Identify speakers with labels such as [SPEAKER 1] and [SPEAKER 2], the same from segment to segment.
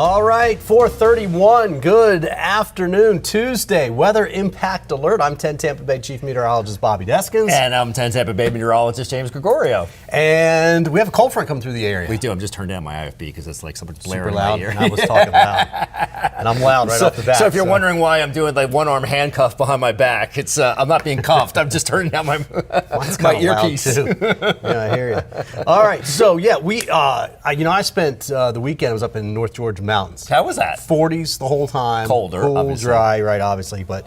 [SPEAKER 1] All right, 4:31. Good afternoon, Tuesday. Weather impact alert. I'm 10 Tampa Bay Chief Meteorologist Bobby Deskins.
[SPEAKER 2] And I'm 10 Tampa Bay Meteorologist James Gregorio.
[SPEAKER 1] And we have a cold front coming through the area.
[SPEAKER 2] We do. I'm just turned down my IFB because it's like so much blaring
[SPEAKER 1] Super loud,
[SPEAKER 2] in my ear.
[SPEAKER 1] and I was talking loud. And I'm loud right off the bat.
[SPEAKER 2] So if you're wondering why I'm doing like one-arm handcuff behind my back, it's I'm not being cuffed. I'm just turning down my earpiece.
[SPEAKER 1] Too. Yeah, I hear you. All right, so yeah, I spent the weekend. I was up in North Georgia mountains.
[SPEAKER 2] How was that?
[SPEAKER 1] 40s the whole time.
[SPEAKER 2] Colder,
[SPEAKER 1] cool,
[SPEAKER 2] obviously.
[SPEAKER 1] dry, right? Obviously, but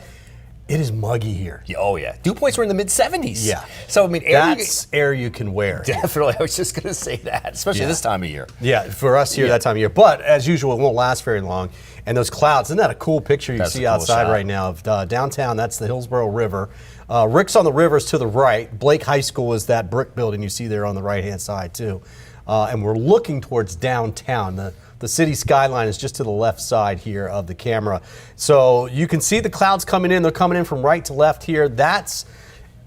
[SPEAKER 1] it is muggy here.
[SPEAKER 2] Yeah, oh yeah, dew points were in the mid-70s.
[SPEAKER 1] Yeah.
[SPEAKER 2] So I mean,
[SPEAKER 1] that's air you can wear.
[SPEAKER 2] Definitely, I was just going to say that, especially this time of year.
[SPEAKER 1] Yeah, for us here that time of year. But as usual, it won't last very long. And those clouds, isn't that a cool picture you see outside right now of downtown? That's the Hillsborough River. Rick's on the Rivers to the right. Blake High School is that brick building you see there on the right-hand side too. And we're looking towards downtown. The city skyline is just to the left side here of the camera. So you can see the clouds coming in. They're coming in from right to left here. That's,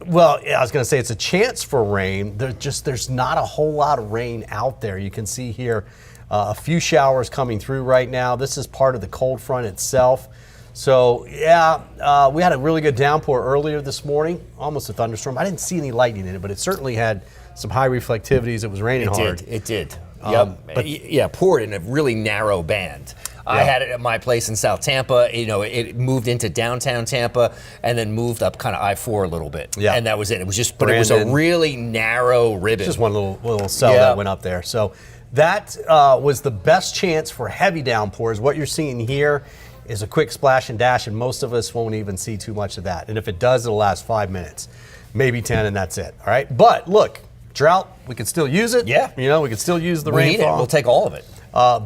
[SPEAKER 1] well, I was going to say it's a chance for rain. There's not a whole lot of rain out there. You can see here a few showers coming through right now. This is part of the cold front itself. So, yeah, we had a really good downpour earlier this morning, almost a thunderstorm. I didn't see any lightning in it, but it certainly had some high reflectivities. It was raining hard.
[SPEAKER 2] It did. Yep. Poured in a really narrow band. I had it at my place in South Tampa. You know, it moved into downtown Tampa and then moved up kind of I-4 a little bit. Yeah. And that was it. It was just, but it was a really narrow ribbon.
[SPEAKER 1] Just one little cell that went up there. So that was the best chance for heavy downpours. What you're seeing here is a quick splash and dash, and most of us won't even see too much of that. And if it does, it'll last 5 minutes, maybe 10, and that's it. All right. But look. Drought, we could still use it.
[SPEAKER 2] Yeah.
[SPEAKER 1] You know, we could still use the rainfall.
[SPEAKER 2] We'll take all of it.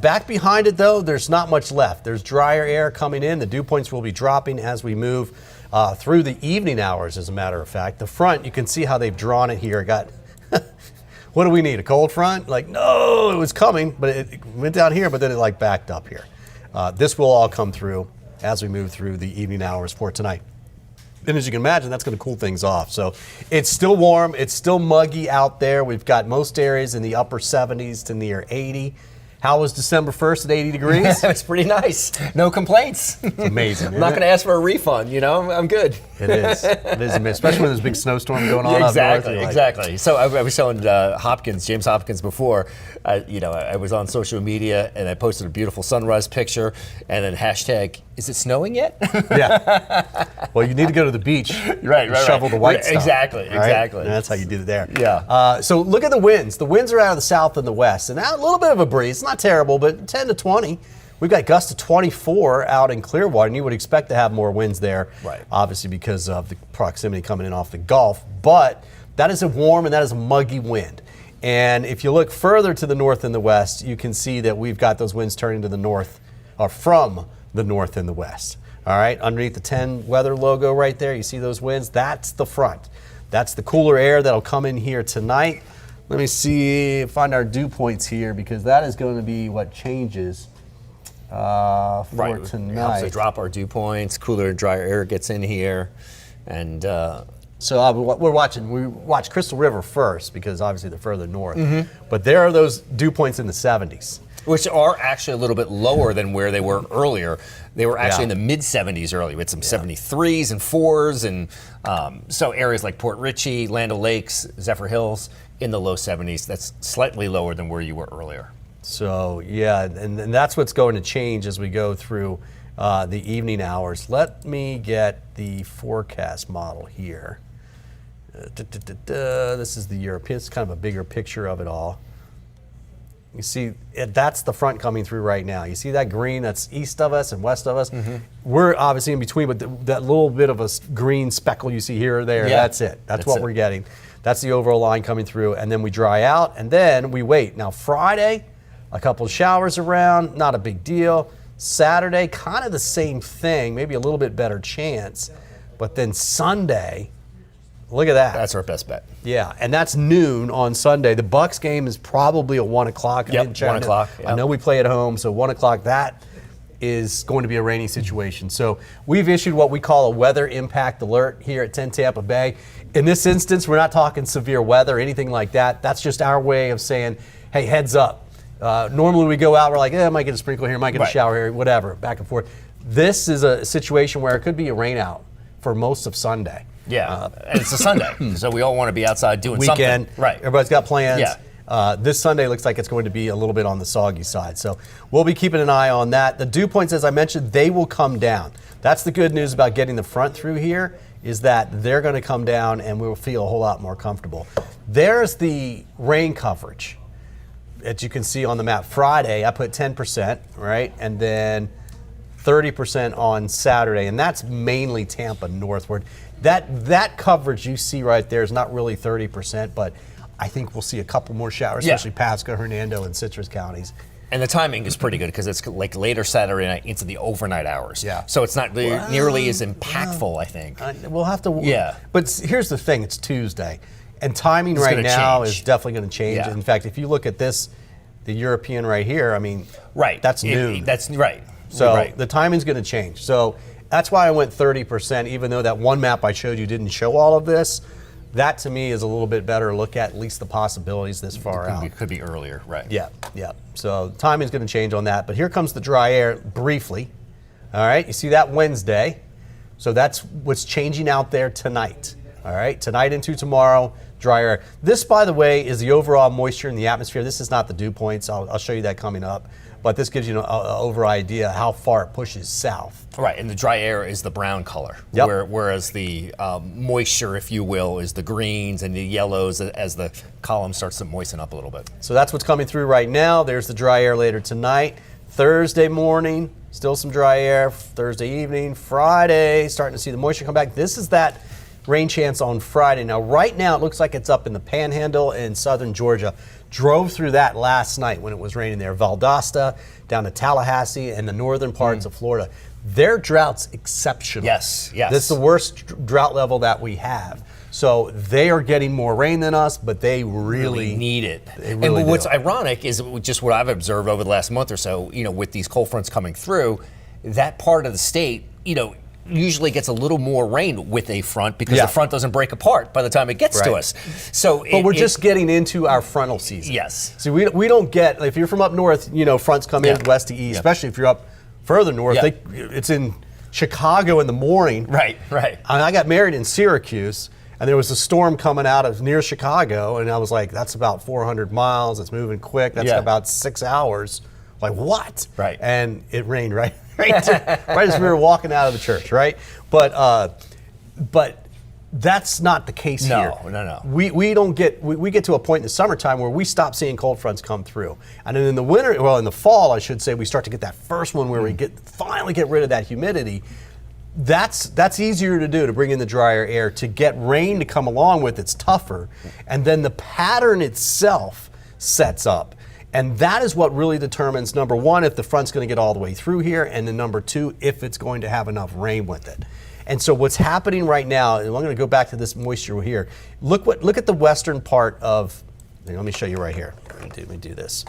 [SPEAKER 1] Back behind it, though, there's not much left. There's drier air coming in. The dew points will be dropping as we move through the evening hours, as a matter of fact. The front, you can see how they've drawn it here. Got, what do we need, a cold front? Like, no, it was coming, but it went down here, but then it like backed up here. This will all come through as we move through the evening hours for tonight. And as you can imagine, that's going to cool things off. So it's still warm. It's still muggy out there. We've got most areas in the upper 70s to near 80. How was December 1st at 80 degrees?
[SPEAKER 2] It was pretty nice. No complaints.
[SPEAKER 1] It's amazing.
[SPEAKER 2] I'm not going to ask for a refund, you know? I'm good.
[SPEAKER 1] It is. It is, especially when there's a big snowstorm going on.
[SPEAKER 2] Exactly. So I was showing James Hopkins before. I was on social media and I posted a beautiful sunrise picture and then hashtag, is it snowing yet?
[SPEAKER 1] Yeah. Well, you need to go to the beach.
[SPEAKER 2] Right.
[SPEAKER 1] Shovel the white stuff.
[SPEAKER 2] Exactly.
[SPEAKER 1] And that's how you do it there.
[SPEAKER 2] Yeah.
[SPEAKER 1] So look at the winds. The winds are out of the south and the west. And now a little bit of a breeze. Not terrible, but 10 to 20. We've got gusts to 24 out in Clearwater, and you would expect to have more winds there,
[SPEAKER 2] right? Obviously
[SPEAKER 1] because of the proximity coming in off the Gulf. But that is a warm and that is a muggy wind. And if you look further to the north and the west, you can see that we've got those winds turning to the north, or from the north and the west. All right, underneath the 10 weather logo right there, you see those winds? That's the front. That's the cooler air that'll come in here tonight. Let me find our dew points here, because that is going to be what changes for tonight.
[SPEAKER 2] It helps to drop our dew points, cooler and drier air gets in here. And
[SPEAKER 1] so we watch Crystal River first, because obviously they're further north. But there are those dew points in the 70s.
[SPEAKER 2] Which are actually a little bit lower than where they were earlier. They were actually in the mid-70s earlier. We had some 73s and 4s, and so areas like Port Richey, Land O'Lakes, Zephyr Hills in the low 70s. That's slightly lower than where you were earlier.
[SPEAKER 1] So yeah, and that's what's going to change as we go through the evening hours. Let me get the forecast model here. This is the European. It's kind of a bigger picture of it all. You see, that's the front coming through right now. You see that green that's east of us and west of us? We're obviously in between, but that little bit of a green speckle you see here or there, that's it. That's what we're getting. That's the overall line coming through, and then we dry out, and then we wait. Now, Friday, a couple of showers around, not a big deal. Saturday, kind of the same thing, maybe a little bit better chance. But then Sunday, look at that.
[SPEAKER 2] That's our best bet.
[SPEAKER 1] Yeah, and that's noon on Sunday. The Bucks game is probably at 1 o'clock.
[SPEAKER 2] Yep, 1 o'clock.
[SPEAKER 1] I know we play at home, so 1 o'clock, that is going to be a rainy situation. So we've issued what we call a weather impact alert here at 10 Tampa Bay. In this instance, we're not talking severe weather or anything like that. That's just our way of saying, hey, heads up. Normally we go out, we're like, I might get a sprinkle here, might get a shower here, whatever, back and forth. This is a situation where it could be a rain out for most of Sunday.
[SPEAKER 2] Yeah, and it's a Sunday, so we all want to be outside doing
[SPEAKER 1] weekend,
[SPEAKER 2] something. Right.
[SPEAKER 1] Everybody's got plans.
[SPEAKER 2] Yeah.
[SPEAKER 1] This Sunday looks like it's going to be a little bit on the soggy side. So we'll be keeping an eye on that. The dew points, as I mentioned, they will come down. That's the good news about getting the front through here, is that they're going to come down and we'll feel a whole lot more comfortable. There's the rain coverage. As you can see on the map, Friday, I put 10%, right? And then 30% on Saturday, and that's mainly Tampa northward. That coverage you see right there is not really 30%, but I think we'll see a couple more showers, especially Pasco, Hernando, and Citrus counties.
[SPEAKER 2] And the timing is pretty good because it's like later Saturday night into the overnight hours.
[SPEAKER 1] Yeah.
[SPEAKER 2] So it's not nearly as impactful, I think.
[SPEAKER 1] We'll have to.
[SPEAKER 2] Yeah.
[SPEAKER 1] But here's the thing: it's Tuesday, and timing right now is definitely going to change.
[SPEAKER 2] Yeah.
[SPEAKER 1] In fact, if you look at this, the European right here, I mean, that's noon.
[SPEAKER 2] That's right.
[SPEAKER 1] So the timing's going to change. So that's why I went 30%, even though that one map I showed you didn't show all of this. That to me is a little bit better look at least the possibilities this far out.
[SPEAKER 2] It could be earlier, right?
[SPEAKER 1] Yeah. So timing's going to change on that. But here comes the dry air briefly. All right, you see that Wednesday. So that's what's changing out there tonight. All right, tonight into tomorrow, dry air. This, by the way, is the overall moisture in the atmosphere. This is not the dew points. I'll show you that coming up. But this gives you an overall idea how far it pushes south.
[SPEAKER 2] Right, and the dry air is the brown color, whereas the moisture, if you will, is the greens and the yellows as the column starts to moisten up a little bit.
[SPEAKER 1] So that's what's coming through right now. There's the dry air later tonight. Thursday morning, still some dry air. Thursday evening, Friday, starting to see the moisture come back. This is that rain chance on Friday. Now, right now, it looks like it's up in the Panhandle in southern Georgia. Drove through that last night when it was raining there. Valdosta, down to Tallahassee, and the northern parts of Florida. Their drought's exceptional.
[SPEAKER 2] Yes.
[SPEAKER 1] This is the worst drought level that we have. So they are getting more rain than us, but they really
[SPEAKER 2] need it.
[SPEAKER 1] And
[SPEAKER 2] what's ironic is just what I've observed over the last month or so, with these cold fronts coming through, that part of the state, usually gets a little more rain with a front because the front doesn't break apart by the time it gets to us. So,
[SPEAKER 1] but we're just getting into our frontal season.
[SPEAKER 2] Yes.
[SPEAKER 1] See, we don't get, if you're from up north, fronts come in west to east, especially if you're up further north. It's in Chicago in the morning.
[SPEAKER 2] Right.
[SPEAKER 1] I got married in Syracuse, and there was a storm coming out of near Chicago, and I was like, that's about 400 miles. It's moving quick. That's about 6 hours. Like, what?
[SPEAKER 2] Right.
[SPEAKER 1] And it rained right as we were walking out of the church, right? But that's not the case here.
[SPEAKER 2] No.
[SPEAKER 1] We don't get we get to a point in the summertime where we stop seeing cold fronts come through, and then in the winter, in the fall, I should say, we start to get that first one where we finally get rid of that humidity. That's easier to do, to bring in the drier air. To get rain to come along with, it's tougher, and then the pattern itself sets up. And that is what really determines, number one, if the front's going to get all the way through here, and then number two, if it's going to have enough rain with it. And so what's happening right now, and I'm going to go back to this moisture here. Look at the western part of, let me show you right here. Let me do this.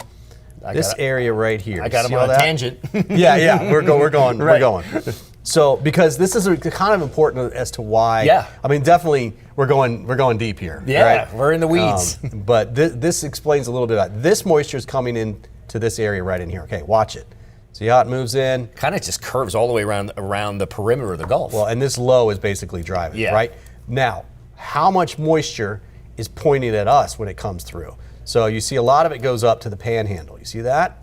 [SPEAKER 1] This area right here.
[SPEAKER 2] I got him on a tangent.
[SPEAKER 1] Yeah, we're going. We're going. So, because this is kind of important as to why.
[SPEAKER 2] Yeah.
[SPEAKER 1] I mean, definitely we're going deep here.
[SPEAKER 2] Yeah,
[SPEAKER 1] right?
[SPEAKER 2] We're in the weeds.
[SPEAKER 1] But this explains a little bit about this moisture is coming into this area right in here. Okay, watch it. See how it moves in?
[SPEAKER 2] Kind of just curves all the way around the perimeter of the Gulf.
[SPEAKER 1] Well, and this low is basically driving, right? Now, how much moisture is pointing at us when it comes through? So you see a lot of it goes up to the Panhandle. You see that?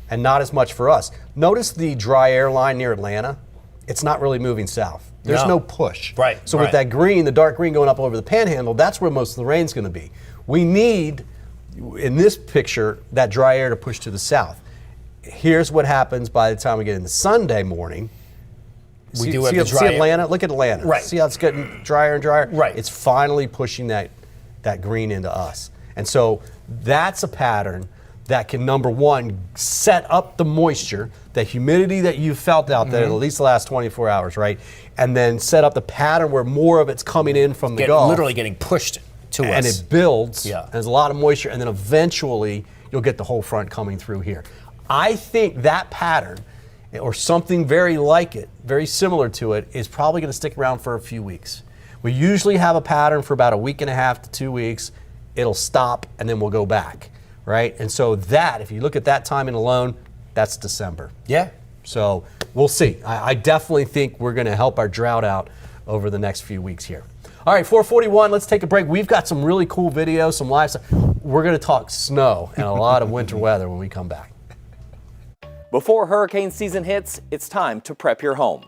[SPEAKER 1] And not as much for us. Notice the dry air line near Atlanta. It's not really moving south. There's no push.
[SPEAKER 2] Right.
[SPEAKER 1] So with that green, the dark green going up over the Panhandle, that's where most of the rain's going to be. We need, in this picture, that dry air to push to the south. Here's what happens by the time we get into Sunday morning. See Atlanta? Look at Atlanta.
[SPEAKER 2] Right.
[SPEAKER 1] See how it's getting drier and drier?
[SPEAKER 2] Right.
[SPEAKER 1] It's finally pushing that green into us. And so that's a pattern that can, number one, set up the moisture, the humidity that you felt out there at least the last 24 hours, right? And then set up the pattern where more of it's coming in from the Gulf.
[SPEAKER 2] Literally getting pushed to us.
[SPEAKER 1] And it builds. Yeah. There's a lot of moisture, and then eventually you'll get the whole front coming through here. I think that pattern, or something very like it, very similar to it, is probably going to stick around for a few weeks. We usually have a pattern for about a week and a half to 2 weeks. It'll stop, and then we'll go back. right? And so that, if you look at that timing alone, that's December.
[SPEAKER 2] Yeah.
[SPEAKER 1] So we'll see. I definitely think we're going to help our drought out over the next few weeks here. All right, 4:41, let's take a break. We've got some really cool videos, some live stuff. We're going to talk snow and a lot of winter weather when we come back.
[SPEAKER 3] Before hurricane season hits, it's time to prep your home.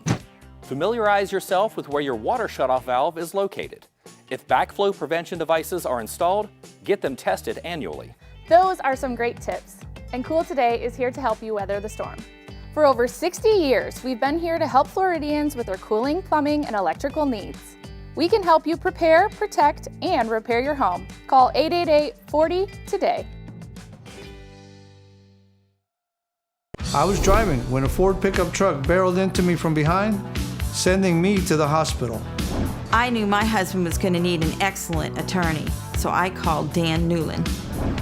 [SPEAKER 3] Familiarize yourself with where your water shutoff valve is located. If backflow prevention devices are installed, get them tested annually.
[SPEAKER 4] Those are some great tips. And Cool Today is here to help you weather the storm. For over 60 years, we've been here to help Floridians with their cooling, plumbing, and electrical needs. We can help you prepare, protect, and repair your home. Call 888-40-TODAY.
[SPEAKER 5] I was driving when a Ford pickup truck barreled into me from behind, sending me to the hospital.
[SPEAKER 6] I knew my husband was going to need an excellent attorney, so I called Dan Newland.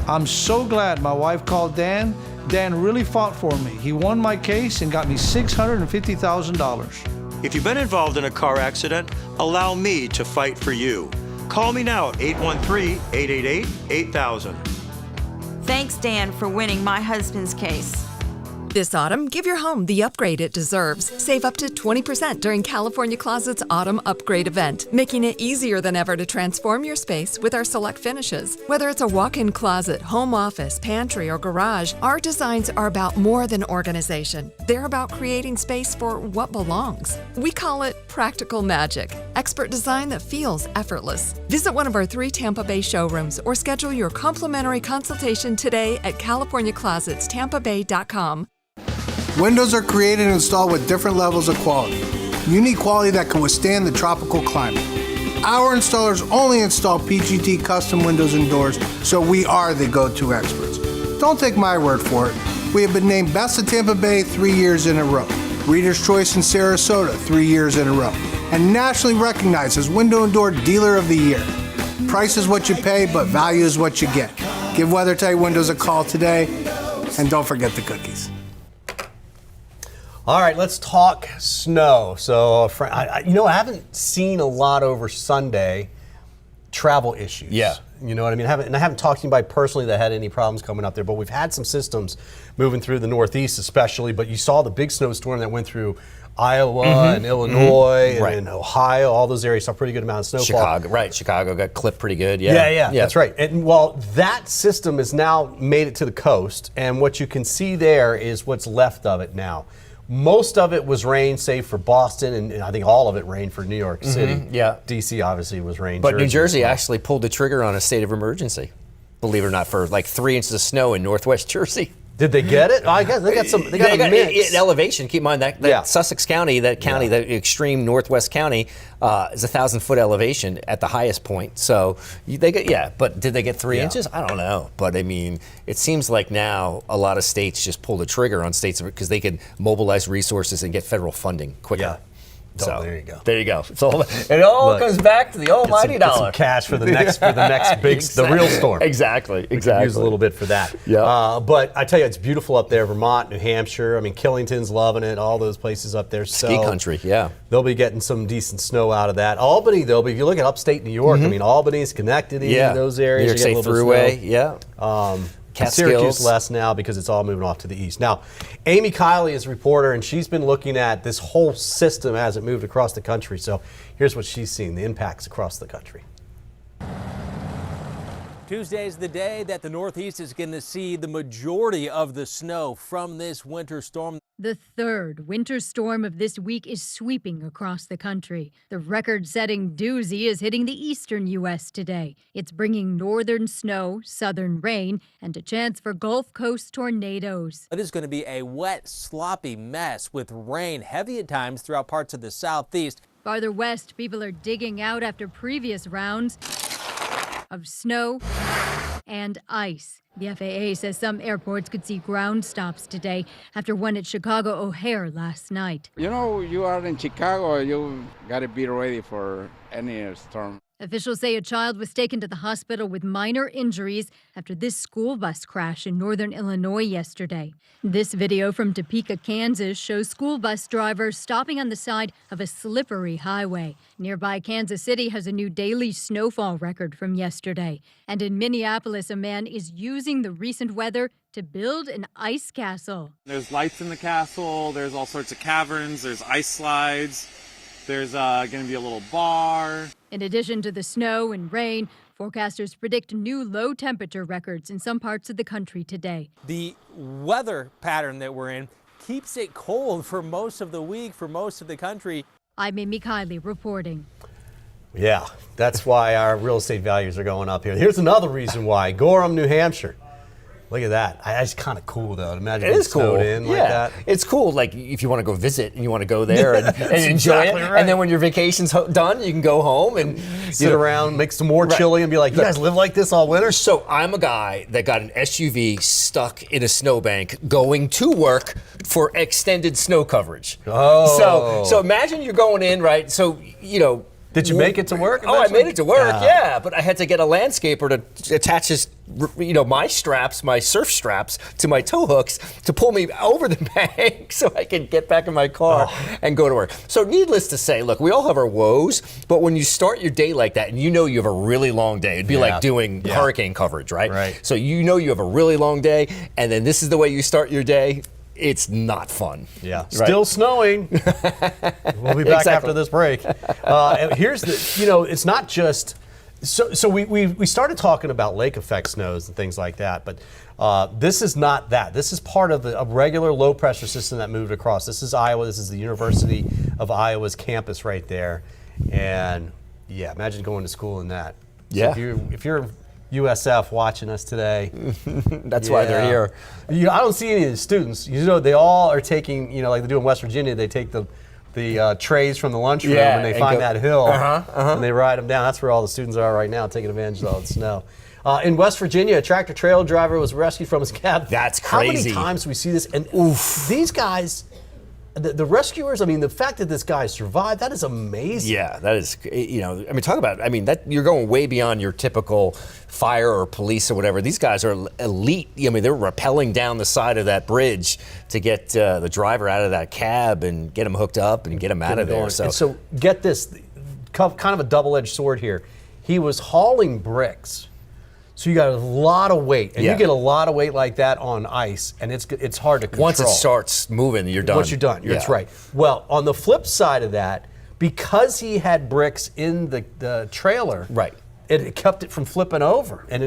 [SPEAKER 5] I'm so glad my wife called Dan. Dan really fought for me. He won my case and got me $650,000.
[SPEAKER 7] If you've been involved in a car accident, allow me to fight for you. Call me now at 813-888-8000.
[SPEAKER 6] Thanks, Dan, for winning my husband's case.
[SPEAKER 8] This autumn, give your home the upgrade it deserves. Save up to 20% during California Closet's Autumn Upgrade event, making it easier than ever to transform your space with our select finishes. Whether it's a walk-in closet, home office, pantry, or garage, our designs are about more than organization. They're about creating space for what belongs. We call it practical magic, expert design that feels effortless. Visit one of our 3 Tampa Bay showrooms or schedule your complimentary consultation today at CaliforniaClosetsTampaBay.com.
[SPEAKER 9] Windows are created and installed with different levels of quality. You need quality that can withstand the tropical climate. Our installers only install PGT custom windows and doors, so we are the go-to experts. Don't take my word for it. We have been named Best of Tampa Bay 3 years in a row, Reader's Choice in Sarasota 3 years in a row, and nationally recognized as Window and Door Dealer of the Year. Price is what you pay, but value is what you get. Give WeatherTight Windows a call today, and don't forget the cookies.
[SPEAKER 1] All right, let's talk snow. So, I haven't seen a lot over Sunday travel issues.
[SPEAKER 2] Yeah.
[SPEAKER 1] You know what I mean? I haven't talked to anybody personally that had any problems coming up there, but we've had some systems moving through the Northeast especially, but you saw the big snowstorm that went through Iowa and Illinois and Ohio, all those areas saw a pretty good amount of snowfall.
[SPEAKER 2] Chicago got clipped pretty good.
[SPEAKER 1] Yeah, that's right. And well, that system has now made it to the coast, and what you can see there is what's left of it now. Most of it was rain, save for Boston, and I think all of it rained for New York City.
[SPEAKER 2] Yeah.
[SPEAKER 1] D.C. obviously was rain.
[SPEAKER 2] But New Jersey actually pulled the trigger on a state of emergency, believe it or not, for like 3 inches of snow in northwest Jersey.
[SPEAKER 1] Did they get it? I guess they got some. They got a mix.
[SPEAKER 2] Elevation. Keep in mind that Sussex County, that extreme northwest county, is 1,000-foot elevation at the highest point. So they get but did they get 3 inches? I don't know. But I mean, it seems like now a lot of states just pull the trigger on states because they can mobilize resources and get federal funding quicker.
[SPEAKER 1] Yeah.
[SPEAKER 2] So
[SPEAKER 1] there you go.
[SPEAKER 2] There you go. It all comes back to the almighty dollar.
[SPEAKER 1] Get some cash for the next big, the real storm.
[SPEAKER 2] Exactly.
[SPEAKER 1] Use a little bit for that.
[SPEAKER 2] Yeah.
[SPEAKER 1] But I tell you, it's beautiful up there, Vermont, New Hampshire. I mean, Killington's loving it. All those places up there.
[SPEAKER 2] Ski country. Yeah.
[SPEAKER 1] They'll be getting some decent snow out of that. Albany, though, but if you look at upstate New York, I mean, Albany, Schenectady, those areas.
[SPEAKER 2] New York State Thruway. Yeah.
[SPEAKER 1] Syracuse less now because it's all moving off to the east. Now, Amy Kiley is a reporter, and she's been looking at this whole system as it moved across the country. So here's what she's seen, the impacts across the country.
[SPEAKER 10] Tuesday is the day that the Northeast is going to see the majority of the snow from this winter storm.
[SPEAKER 11] The third winter storm of this week is sweeping across the country. The record-setting doozy is hitting the eastern U.S. today. It's bringing northern snow, southern rain, and a chance for Gulf Coast tornadoes.
[SPEAKER 10] It is going to be a wet, sloppy mess with rain heavy at times throughout parts of the southeast.
[SPEAKER 11] Farther west, people are digging out after previous rounds of snow and ice. The FAA says some airports could see ground stops today after one at Chicago O'Hare last night.
[SPEAKER 12] You know, you are in Chicago, you got to be ready for any storm.
[SPEAKER 11] Officials say a child was taken to the hospital with minor injuries after this school bus crash in northern Illinois yesterday. This video from Topeka, Kansas shows school bus drivers stopping on the side of a slippery highway. Nearby Kansas City has a new daily snowfall record from yesterday. And in Minneapolis, a man is using the recent weather to build an ice castle.
[SPEAKER 12] There's lights in the castle, there's all sorts of caverns, there's ice slides, there's going to be a little bar.
[SPEAKER 11] In addition to the snow and rain, forecasters predict new low temperature records in some parts of the country today.
[SPEAKER 10] The weather pattern that we're in keeps it cold for most of the week, for most of the country.
[SPEAKER 11] I'm Amy Kiley reporting.
[SPEAKER 1] Yeah, that's why our real estate values are going up here. Here's another reason why. Gorham, New Hampshire. Look at that. It's kind of cool, though. Imagine
[SPEAKER 2] it is cool.
[SPEAKER 1] In like that.
[SPEAKER 2] It's cool. Like if you want to go visit and you want to go there and enjoy
[SPEAKER 1] exactly
[SPEAKER 2] it,
[SPEAKER 1] right.
[SPEAKER 2] and then when your vacation's done, you can go home and
[SPEAKER 1] sit around, make some more chili, and be like, "You guys live like this all winter?"
[SPEAKER 2] So I'm a guy that got an SUV stuck in a snowbank going to work for extended snow coverage.
[SPEAKER 1] Oh.
[SPEAKER 2] So imagine you're going in, right? So
[SPEAKER 1] Did you make it to work?
[SPEAKER 2] Oh, I made it to work, yeah. But I had to get a landscaper to attach his, my straps, my surf straps, to my tow hooks to pull me over the bank so I could get back in my car and go to work. So needless to say, look, we all have our woes, but when you start your day like that and you know you have a really long day, it'd be like doing hurricane coverage, right?
[SPEAKER 1] Right.
[SPEAKER 2] So you know you have a really long day, and then this is the way you start your day. It's not fun.
[SPEAKER 1] Yeah,
[SPEAKER 2] right?
[SPEAKER 1] Still snowing. We'll be back after this break. Here's the, it's not just, so we started talking about lake effect snows and things like that, but this is not that. This is part of a regular low pressure system that moved across. This is Iowa. This is the University of Iowa's campus right there. And yeah, imagine going to school in that.
[SPEAKER 2] Yeah.
[SPEAKER 1] So if you're USF watching us today.
[SPEAKER 2] That's why they're here.
[SPEAKER 1] I don't see any of the students. They all are taking, like they do in West Virginia, they take the trays from the lunchroom and they find that hill and they ride them down. That's where all the students are right now, taking advantage of all the snow. In West Virginia, a tractor trailer driver was rescued from his cab.
[SPEAKER 2] That's crazy.
[SPEAKER 1] How many times do we see this? And these guys, the rescuers, the fact that this guy survived, that is amazing.
[SPEAKER 2] Yeah, that is, talk about, that you're going way beyond your typical fire or police or whatever. These guys are elite. They're rappelling down the side of that bridge to get the driver out of that cab and get him hooked up and get him out of there.
[SPEAKER 1] So get this, kind of a double-edged sword here. He was hauling bricks. So you got a lot of weight, and you get a lot of weight like that on ice, and it's hard to control.
[SPEAKER 2] Once it starts moving, you're done.
[SPEAKER 1] Once you're done, that's right. Well, on the flip side of that, because he had bricks in the trailer, it kept it from flipping over, and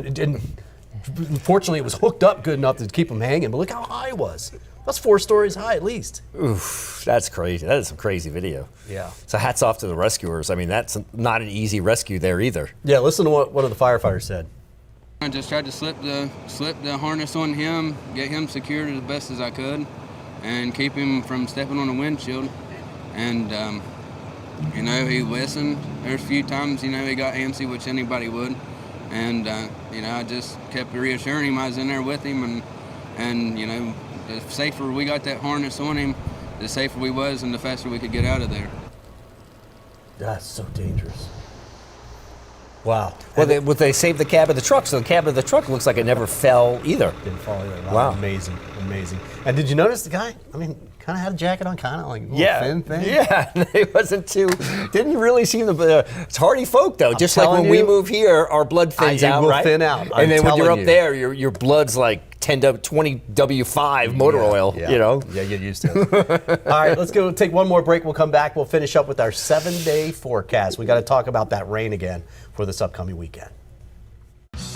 [SPEAKER 1] unfortunately, it was hooked up good enough to keep him hanging. But look how high it was. That's 4 stories high at least.
[SPEAKER 2] Oof, that's crazy. That is some crazy video.
[SPEAKER 1] Yeah.
[SPEAKER 2] So hats off to the rescuers. That's not an easy rescue there either.
[SPEAKER 1] Yeah, listen to what one of the firefighters said.
[SPEAKER 13] I just tried to slip the harness on him, get him secured as best as I could, and keep him from stepping on the windshield. And he listened. There's a few times he got antsy, which anybody would. And I just kept reassuring him I was in there with him, and the safer we got that harness on him, the safer we was, and the faster we could get out of there.
[SPEAKER 1] That's so dangerous. Wow.
[SPEAKER 2] Well, they saved the cab of the truck, so the cab of the truck looks like it never fell either.
[SPEAKER 1] Didn't fall either.
[SPEAKER 2] Wow.
[SPEAKER 1] Amazing. And did you notice the guy? Kind of had a jacket on, kind of like a little thin thing.
[SPEAKER 2] Yeah, it wasn't didn't really seem to, it's hardy folk though. Just like when we move here, our blood thins out, right?
[SPEAKER 1] It will thin out.
[SPEAKER 2] And then when you're up there, your blood's like 20 W5 motor oil,
[SPEAKER 1] Yeah, get used to it. All right, let's go take one more break. We'll come back. We'll finish up with our 7-day forecast. We got to talk about that rain again for this upcoming weekend.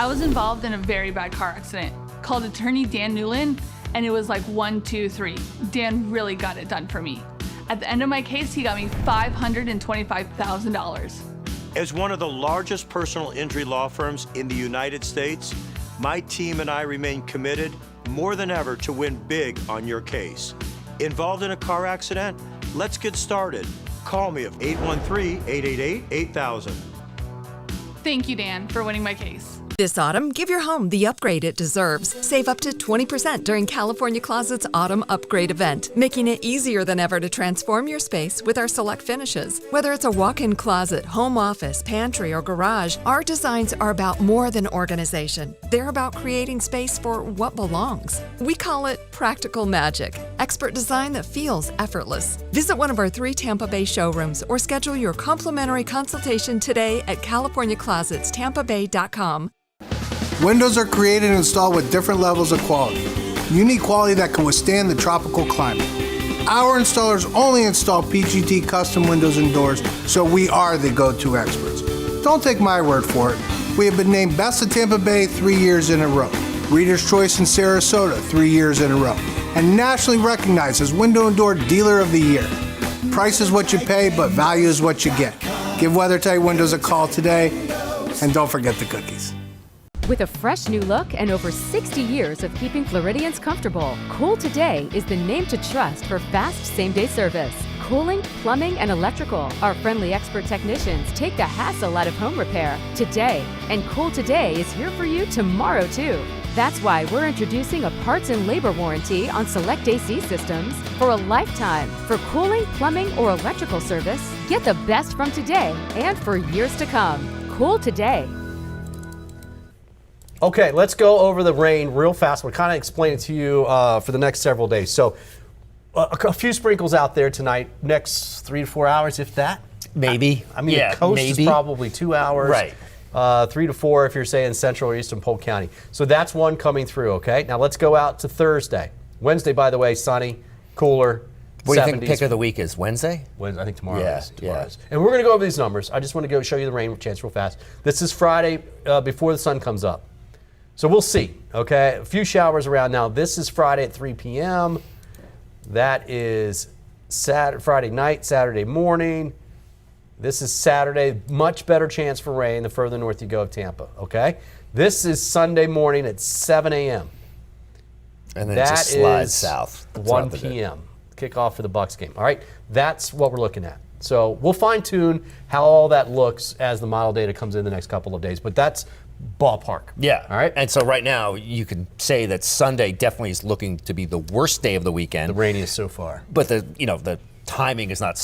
[SPEAKER 4] I was involved in a very bad car accident. Called attorney Dan Newland, and it was like 1, 2, 3. Dan really got it done for me. At the end of my case, he got me $525,000.
[SPEAKER 7] As one of the largest personal injury law firms in the United States, my team and I remain committed more than ever to win big on your case. Involved in a car accident? Let's get started. Call me at 813-888-8000.
[SPEAKER 4] Thank you, Dan, for winning my case.
[SPEAKER 8] This autumn, give your home the upgrade it deserves. Save up to 20% during California Closet's Autumn Upgrade event, making it easier than ever to transform your space with our select finishes. Whether it's a walk-in closet, home office, pantry, or garage, our designs are about more than organization. They're about creating space for what belongs. We call it practical magic, expert design that feels effortless. Visit one of our 3 Tampa Bay showrooms or schedule your complimentary consultation today at CaliforniaClosetsTampaBay.com.
[SPEAKER 9] Windows are created and installed with different levels of quality. You need quality that can withstand the tropical climate. Our installers only install PGT custom windows and doors, so we are the go-to experts. Don't take my word for it. We have been named Best of Tampa Bay 3 years in a row, Reader's Choice in Sarasota 3 years in a row, and nationally recognized as Window and Door Dealer of the Year. Price is what you pay, but value is what you get. Give WeatherTight Windows a call today, and don't forget the cookies.
[SPEAKER 14] With a fresh new look and over 60 years of keeping Floridians comfortable, Cool Today is the name to trust for fast same-day service. Cooling, plumbing, and electrical. Our friendly expert technicians take the hassle out of home repair today. And Cool Today is here for you tomorrow, too. That's why we're introducing a parts and labor warranty on select AC systems for a lifetime. For cooling, plumbing, or electrical service, get the best from today and for years to come. Cool Today.
[SPEAKER 1] Okay, let's go over the rain real fast. We'll kind of explain it to you for the next several days. So a few sprinkles out there tonight, next 3 to 4 hours, if that.
[SPEAKER 2] Maybe.
[SPEAKER 1] I mean, the coast is probably 2 hours.
[SPEAKER 2] Right.
[SPEAKER 1] 3 to 4 if you're saying central or eastern Polk County. So that's one coming through, okay? Now let's go out to Thursday. Wednesday, by the way, sunny, cooler.
[SPEAKER 2] What do you think pick of the week is? Wednesday?
[SPEAKER 1] I think tomorrow
[SPEAKER 2] Yeah,
[SPEAKER 1] is. Tomorrow is. And we're going to go over these numbers. I just want to go show you the rain chance real fast. This is Friday before the sun comes up. So we'll see, okay? A few showers around now. This is Friday at 3 p.m. That is Friday night, Saturday morning. This is Saturday. Much better chance for rain the further north you go of Tampa, okay? This is Sunday morning at 7 a.m.
[SPEAKER 2] And then it just slides south.
[SPEAKER 1] 1 p.m. Kickoff for the Bucs game. All right, that's what we're looking at. So we'll fine-tune how all that looks as the model data comes in the next couple of days. But that's ballpark.
[SPEAKER 2] Yeah.
[SPEAKER 1] All right.
[SPEAKER 2] And so right now you can say that Sunday definitely is looking to be the worst day of the weekend.
[SPEAKER 1] The rainiest so far.
[SPEAKER 2] But the timing is not